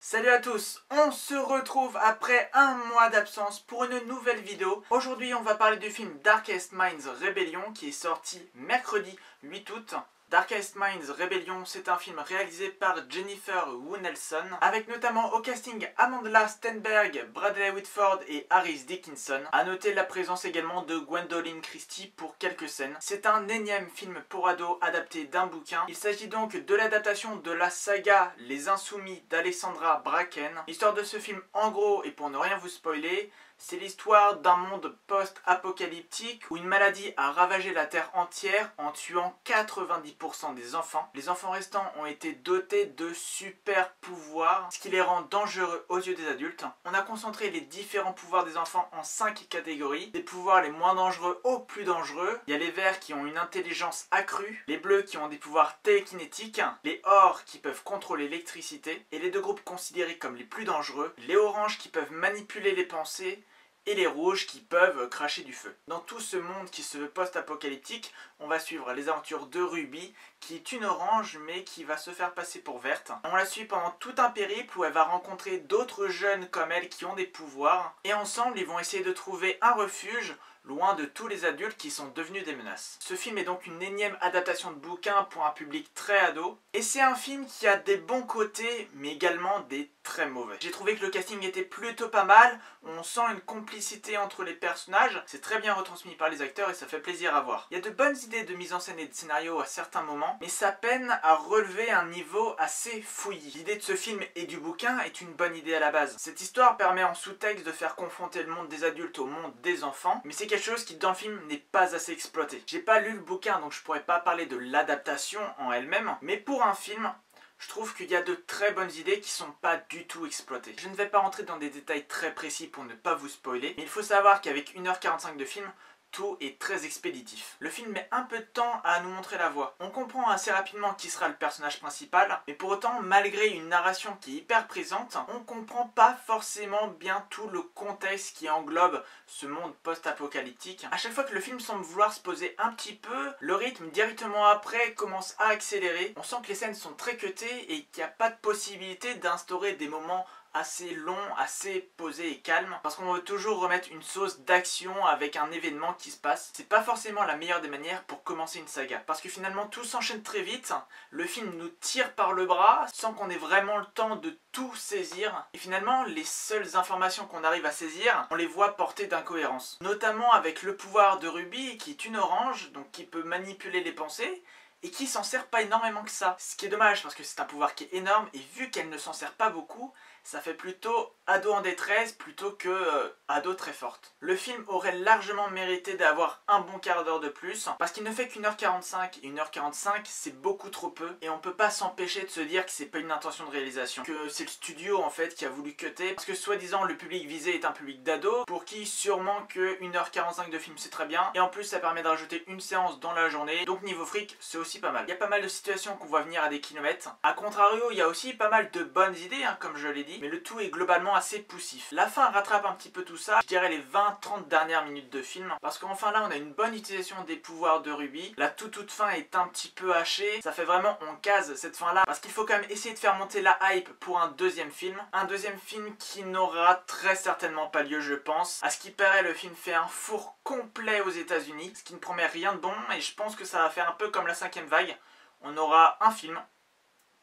Salut à tous, on se retrouve après un mois d'absence pour une nouvelle vidéo. Aujourd'hui on va parler du film Darkest Minds Rebellion qui est sorti mercredi 8 août. Darkest Minds Rebellion, c'est un film réalisé par Jennifer Wu Nelson, avec notamment au casting Amandla Stenberg, Bradley Whitford et Harris Dickinson. A noter la présence également de Gwendoline Christie pour quelques scènes. C'est un énième film pour ados adapté d'un bouquin. Il s'agit donc de l'adaptation de la saga Les Insoumis d'Alessandra Bracken. L'histoire de ce film, en gros, et pour ne rien vous spoiler, c'est l'histoire d'un monde post-apocalyptique où une maladie a ravagé la Terre entière en tuant 90% des enfants. Les enfants restants ont été dotés de super pouvoirs, ce qui les rend dangereux aux yeux des adultes. On a concentré les différents pouvoirs des enfants en 5 catégories. Des pouvoirs les moins dangereux aux plus dangereux. Il y a les verts qui ont une intelligence accrue, les bleus qui ont des pouvoirs télékinétiques, les ors qui peuvent contrôler l'électricité, et les deux groupes considérés comme les plus dangereux, les oranges qui peuvent manipuler les pensées, et les rouges qui peuvent cracher du feu. Dans tout ce monde qui se veut post-apocalyptique, on va suivre les aventures de Ruby, qui est une orange mais qui va se faire passer pour verte. On la suit pendant tout un périple où elle va rencontrer d'autres jeunes comme elle qui ont des pouvoirs, et ensemble ils vont essayer de trouver un refuge loin de tous les adultes qui sont devenus des menaces. Ce film est donc une énième adaptation de bouquin pour un public très ado, et c'est un film qui a des bons côtés, mais également des très mauvais. J'ai trouvé que le casting était plutôt pas mal, on sent une complicité entre les personnages, c'est très bien retransmis par les acteurs et ça fait plaisir à voir. Il y a de bonnes idées de mise en scène et de scénario à certains moments, mais ça peine à relever un niveau assez fouillis. L'idée de ce film et du bouquin est une bonne idée à la base. Cette histoire permet en sous-texte de faire confronter le monde des adultes au monde des enfants, mais c'est quelque chose qui dans le film n'est pas assez exploité. J'ai pas lu le bouquin donc je pourrais pas parler de l'adaptation en elle-même, mais pour un film, je trouve qu'il y a de très bonnes idées qui sont pas du tout exploitées. Je ne vais pas rentrer dans des détails très précis pour ne pas vous spoiler, mais il faut savoir qu'avec 1h45 de film, tout est très expéditif. Le film met un peu de temps à nous montrer la voie. On comprend assez rapidement qui sera le personnage principal, mais pour autant, malgré une narration qui est hyper présente, on comprend pas forcément bien tout le contexte qui englobe ce monde post-apocalyptique. À chaque fois que le film semble vouloir se poser un petit peu, le rythme directement après commence à accélérer. On sent que les scènes sont très cutées et qu'il n'y a pas de possibilité d'instaurer des moments assez long, assez posé et calme, parce qu'on veut toujours remettre une sauce d'action avec un événement qui se passe. C'est pas forcément la meilleure des manières pour commencer une saga, parce que finalement tout s'enchaîne très vite, le film nous tire par le bras sans qu'on ait vraiment le temps de tout saisir, et finalement les seules informations qu'on arrive à saisir, on les voit portées d'incohérence. Notamment avec le pouvoir de Ruby qui est une orange, donc qui peut manipuler les pensées, et qui s'en sert pas énormément que ça. Ce qui est dommage parce que c'est un pouvoir qui est énorme et vu qu'elle ne s'en sert pas beaucoup, ça fait plutôt ado en détresse plutôt que ado très forte. Le film aurait largement mérité d'avoir un bon quart d'heure de plus parce qu'il ne fait qu'1h45 et 1h45 c'est beaucoup trop peu et on peut pas s'empêcher de se dire que c'est pas une intention de réalisation, que c'est le studio en fait qui a voulu cutter parce que soi-disant le public visé est un public d'ado pour qui sûrement que 1h45 de film c'est très bien et en plus ça permet de rajouter une séance dans la journée donc niveau fric c'est aussi pas mal. Il y a pas mal de situations qu'on voit venir à des kilomètres. A contrario il y a aussi pas mal de bonnes idées comme je l'ai dit, mais le tout est globalement assez poussif. La fin rattrape un petit peu tout ça, je dirais les 20-30 dernières minutes de film, parce qu'enfin là on a une bonne utilisation des pouvoirs de Ruby, la toute fin est un petit peu hachée, ça fait vraiment on case cette fin là, parce qu'il faut quand même essayer de faire monter la hype pour un deuxième film qui n'aura très certainement pas lieu je pense. À ce qui paraît le film fait un four complet aux États-Unis, ce qui ne promet rien de bon et je pense que ça va faire un peu comme la 5e vague, on aura un film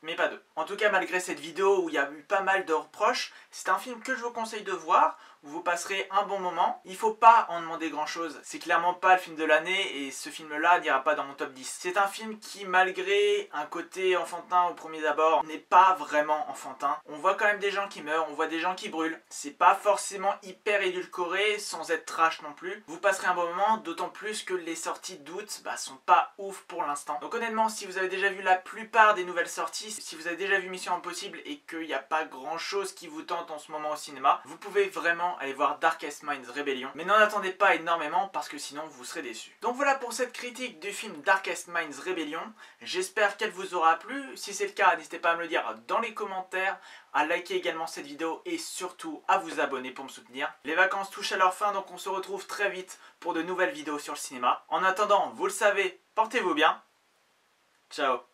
mais pas deux. En tout cas, malgré cette vidéo où il y a eu pas mal de reproches, c'est un film que je vous conseille de voir, où vous passerez un bon moment. Il faut pas en demander grand chose, c'est clairement pas le film de l'année et ce film là n'ira pas dans mon top 10. C'est un film qui, malgré un côté enfantin au premier abord, n'est pas vraiment enfantin. On voit quand même des gens qui meurent, on voit des gens qui brûlent. C'est pas forcément hyper édulcoré sans être trash non plus. Vous passerez un bon moment, d'autant plus que les sorties d'août sont pas ouf pour l'instant. Donc honnêtement, si vous avez déjà vu la plupart des nouvelles sorties, si vous avez déjà vu Mission Impossible et qu'il n'y a pas grand chose qui vous tente en ce moment au cinéma, vous pouvez vraiment aller voir Darkest Minds Rebellion, mais n'en attendez pas énormément parce que sinon vous serez déçus. Donc voilà pour cette critique du film Darkest Minds Rebellion, j'espère qu'elle vous aura plu. Si c'est le cas, n'hésitez pas à me le dire dans les commentaires, à liker également cette vidéo et surtout à vous abonner pour me soutenir. Les vacances touchent à leur fin donc on se retrouve très vite pour de nouvelles vidéos sur le cinéma. En attendant, vous le savez, portez-vous bien, ciao.